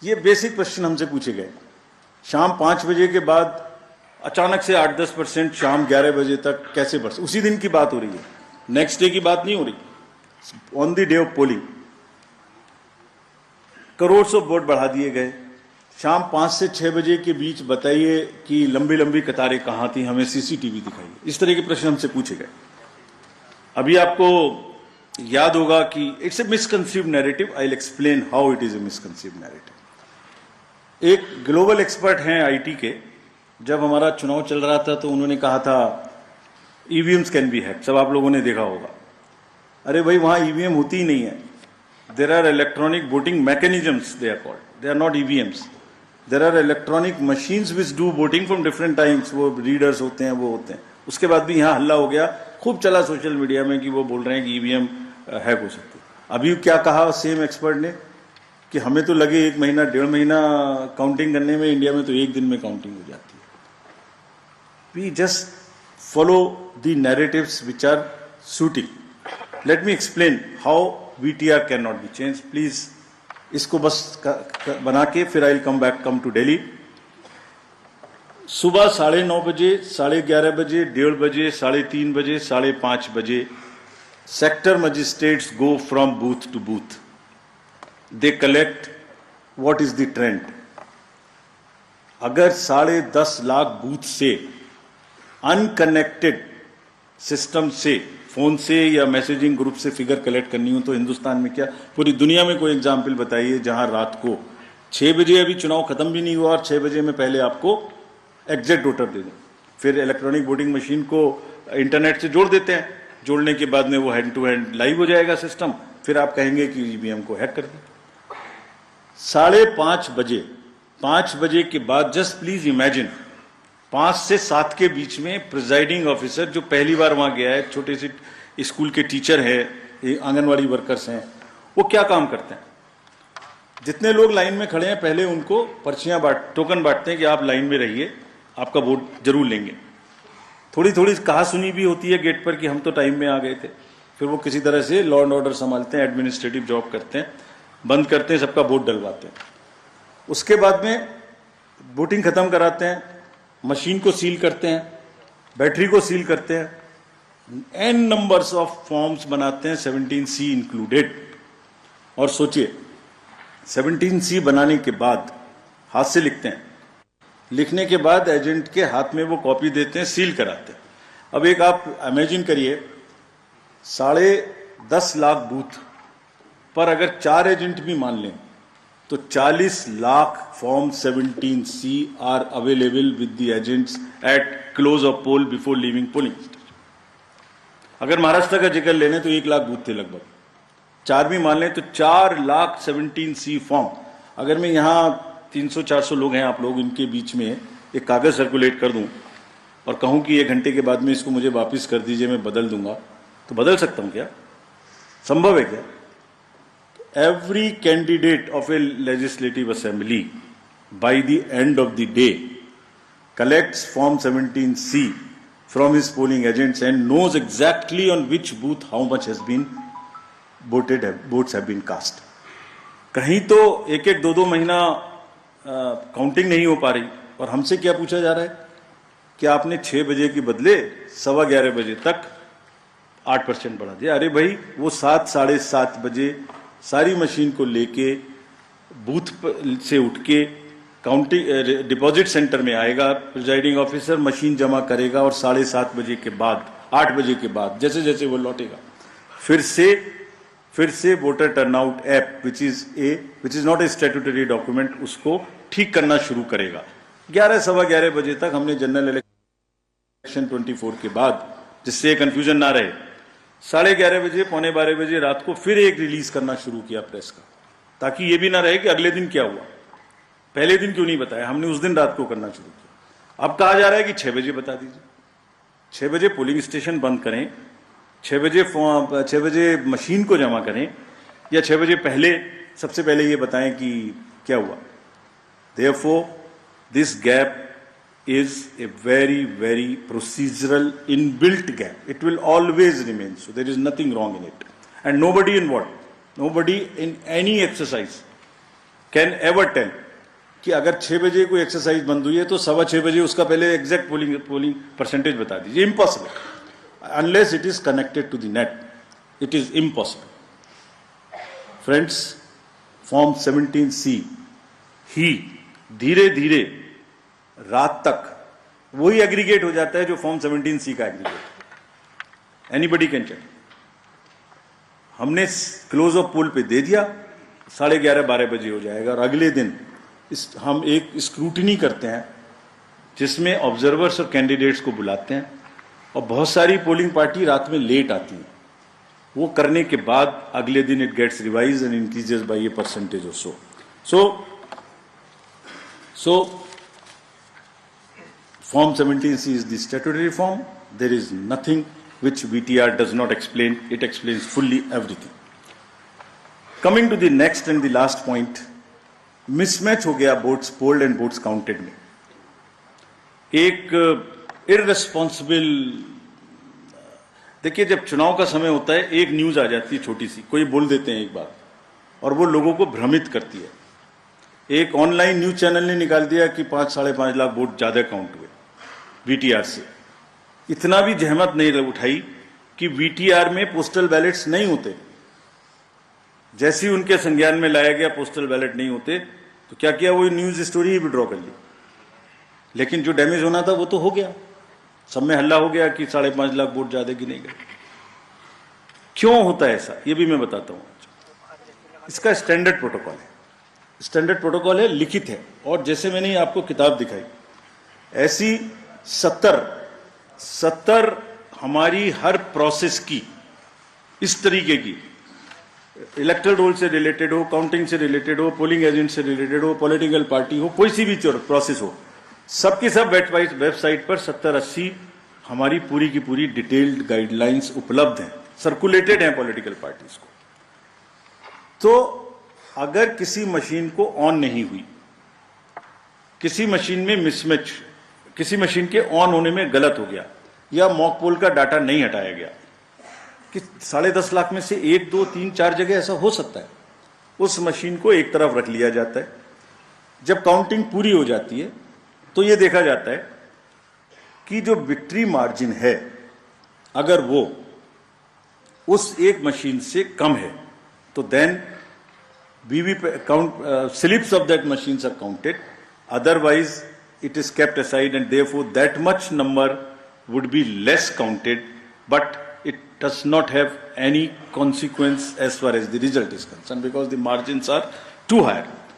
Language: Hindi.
ये बेसिक क्वेश्चन हमसे पूछे गए। शाम 5 बजे के बाद अचानक से 8-10% शाम 11 बजे तक कैसे बढ़, उसी दिन की बात हो रही है, नेक्स्ट डे की बात नहीं हो रही, on the day of polling crore of vote बढ़ा दिए गए। शाम 5 से 6 बजे के बीच बताइए कि लंबी लंबी कतारें कहां थी, हमें सीसीटीवी दिखाइए। इस तरह के प्रश्न हमसे पूछे गए। अभी आपको याद होगा कि it's a misconceived narrative, I will explain how it is a misconceived narrative. एक ग्लोबल एक्सपर्ट हैं आईटी के, जब हमारा चुनाव चल रहा था तो उन्होंने कहा था ईवीएम्स कैन बी हैक्ड। सब आप लोगों ने देखा होगा। अरे भाई, वहां ईवीएम होती ही नहीं है। There are electronic voting mechanisms, they are called, they are not EVMs. There are electronic machines which do voting from different times, वो रीडर्स होते हैं, वो होते हैं। उसके बाद भी यहाँ हल्ला हो गया, खूब चला सोशल मीडिया में कि वो बोल रहे हैं कि ईवीएम हैक हो सकती है। अभी क्या कहा सेम एक्सपर्ट ने कि हमें तो लगे 1 महीना 1.5 महीना काउंटिंग करने में, इंडिया में तो 1 दिन में काउंटिंग हो जाती है। We just follow the narratives which are suiting. Let me explain how VTR can not be change. Please इसको बस बना के फिर I will come to Delhi. सुबह 9:30 बजे, 11:30 बजे, 1:30 बजे, 3:30 बजे, 5:30 बजे sector magistrates go from booth to booth. They collect what is the trend. अगर 10.5 लाख बूथ से अनकनेक्टेड सिस्टम से, फोन से या मैसेजिंग ग्रुप से फिगर कलेक्ट करनी हो तो हिंदुस्तान में क्या, पूरी दुनिया में कोई एग्जाम्पल बताइए जहां रात को 6 बजे, अभी चुनाव खत्म भी नहीं हुआ और 6 बजे में पहले आपको एग्जैक्ट वोटर दे दें। फिर इलेक्ट्रॉनिक वोटिंग मशीन को इंटरनेट से जोड़ देते हैं, जोड़ने के बाद में वो हैंड टू हैंड लाइव हो जाएगा सिस्टम, फिर आप कहेंगे कि ईवीएम को हैक कर दें। 5:30 बजे, 5 बजे के बाद जस्ट प्लीज इमेजिन 5 से 7 के बीच में प्रिजाइडिंग ऑफिसर जो पहली बार वहां गया है, छोटे से स्कूल के टीचर है, आंगनवाड़ी वर्कर्स हैं, वो क्या काम करते हैं? जितने लोग लाइन में खड़े हैं पहले उनको पर्चियां टोकन बांटते हैं कि आप लाइन में रहिए, आपका वोट जरूर लेंगे। थोड़ी थोड़ी कहा सुनी भी होती है गेट पर कि हम तो टाइम में आ गए थे। फिर वो किसी तरह से लॉ एंड ऑर्डर संभालते हैं, एडमिनिस्ट्रेटिव जॉब करते हैं, बंद करते हैं, सबका वोट डलवाते हैं। उसके बाद में वोटिंग खत्म कराते हैं, मशीन को सील करते हैं, बैटरी को सील करते हैं, एन नंबर्स ऑफ फॉर्म्स बनाते हैं, 17C इंक्लूडेड। और सोचिए 17C बनाने के बाद हाथ से लिखते हैं, लिखने के बाद एजेंट के हाथ में वो कॉपी देते हैं, सील कराते हैं। अब एक आप इमेजिन करिए 10.5 लाख बूथ पर अगर 4 एजेंट भी मान लें तो 40 lakh form 17C are available with the agents at close of poll before leaving polling station. अगर महाराष्ट्र का जिक्र लेने तो 1 लाख बूथ थे लगभग, 4 भी मान लें तो 4 लाख 17C फॉर्म। अगर मैं यहाँ 300-400 लोग हैं आप लोग, इनके बीच में एक कागज सर्कुलेट कर दूं और कहूं कि 1 घंटे के बाद में इसको मुझे वापस कर दीजिए, मैं बदल दूंगा, तो बदल सकता हूं क्या? संभव है क्या? Every candidate of a legislative assembly by the end of the day collects form 17C from his polling agents and knows exactly on which booth how much has been voted, votes have been cast. कहीं तो 1-1, 2-2 महीना काउंटिंग नहीं हो पा रही और हमसे क्या पूछा जा रहा है कि आपने 6 बजे के बदले 11:15 बजे तक 8% बढ़ा दिया। अरे भाई, वो 7, 7:30 बजे सारी मशीन को लेके बूथ से उठ के काउंटिंग डिपॉजिट सेंटर में आएगा, प्रिजाइडिंग ऑफिसर मशीन जमा करेगा और 7:30 बजे के बाद, 8 बजे के बाद जैसे जैसे वो लौटेगा फिर से voter turnout app which is not a statutory document, उसको ठीक करना शुरू करेगा। 11, 11:15 बजे तक हमने जनरल इलेक्शन 24 के बाद, जिससे कंफ्यूजन ना रहे, 11:30 बजे, 11:45 बजे रात को फिर एक रिलीज करना शुरू किया प्रेस का, ताकि ये भी ना रहे कि अगले दिन क्या हुआ, पहले दिन क्यों नहीं बताया। हमने उस दिन रात को करना शुरू किया। अब कहा जा रहा है कि 6 बजे बता दीजिए। 6 बजे पोलिंग स्टेशन बंद करें, 6 बजे मशीन को जमा करें, या 6 बजे पहले सबसे पहले ये बताएं कि क्या हुआ। Therefore, this gap is a very, very procedural inbuilt gap. It will always remain so. There is nothing wrong in it. And nobody in any exercise can ever tell कि अगर 6 बजे कोई एक्सरसाइज बंद हुई है तो 6:15 बजे उसका पहले एग्जैक्ट पोलिंग परसेंटेज बता दीजिए. Impossible unless it is connected to the net. It is impossible. Friends, form 17C ही धीरे धीरे रात तक वही एग्रीगेट हो जाता है जो फॉर्म 17C का एग्रीगेट. Anybody can check. हमने क्लोज ऑफ पोल पे दे दिया, 11:30-12 बजे हो जाएगा और अगले दिन हम एक स्क्रूटिनी करते हैं जिसमें ऑब्जर्वर्स और कैंडिडेट्स को बुलाते हैं और बहुत सारी पोलिंग पार्टी रात में लेट आती है. वो करने के बाद अगले दिन it gets revise and increases by a percentage और so Form 17C is the statutory form. There is nothing which VTR does not explain. It explains fully everything. Coming to the next and the last point, mismatch हो गया votes polled and votes counted में. एक irresponsible, देखिए जब चुनाव का समय होता है एक न्यूज आ जाती है छोटी सी, कोई बोल देते हैं एक बात और वो लोगों को भ्रमित करती है. एक ऑनलाइन न्यूज चैनल ने निकाल दिया कि 5-5.5 लाख वोट ज्यादा काउंट हुए वीटीआर से. इतना भी जहमत नहीं उठाई कि वीटीआर में पोस्टल बैलेट्स नहीं होते. जैसे ही उनके संज्ञान में लाया गया पोस्टल बैलेट नहीं होते तो क्या किया, वो न्यूज स्टोरी ही विड्रॉ कर ली. लेकिन जो डैमेज होना था वो तो हो गया. सब में हल्ला हो गया कि 5.5 लाख वोट ज्यादा गिने गए. क्यों होता है ऐसा, ये भी मैं बताता हूं. इसका स्टैंडर्ड प्रोटोकॉल है. स्टैंडर्ड प्रोटोकॉल है, लिखित है. और जैसे मैंने आपको किताब दिखाई ऐसी 70 हमारी हर प्रोसेस की इस तरीके की, इलेक्टोरल रोल से रिलेटेड हो, काउंटिंग से रिलेटेड हो, पोलिंग एजेंट से रिलेटेड हो, पॉलिटिकल पार्टी हो, कोई सी भी प्रोसेस हो, सबकी सब वेबसाइट पर 70-80 हमारी पूरी की पूरी डिटेल्ड गाइडलाइंस उपलब्ध हैं, सर्कुलेटेड हैं पॉलिटिकल पार्टीज को. तो अगर किसी मशीन को ऑन नहीं हुई, किसी मशीन में मिसमैच, किसी मशीन के ऑन होने में गलत हो गया या मॉक पोल का डाटा नहीं हटाया गया, कि 10.5 लाख में से 1, 2, 3, 4 जगह ऐसा हो सकता है, उस मशीन को एक तरफ रख लिया जाता है. जब काउंटिंग पूरी हो जाती है तो यह देखा जाता है कि जो विक्ट्री मार्जिन है अगर वो उस एक मशीन से कम है तो then slips of that machines are counted. Otherwise, it is kept aside, and therefore that much number would be less counted, but it does not have any consequence as far as the result is concerned because the margins are too high.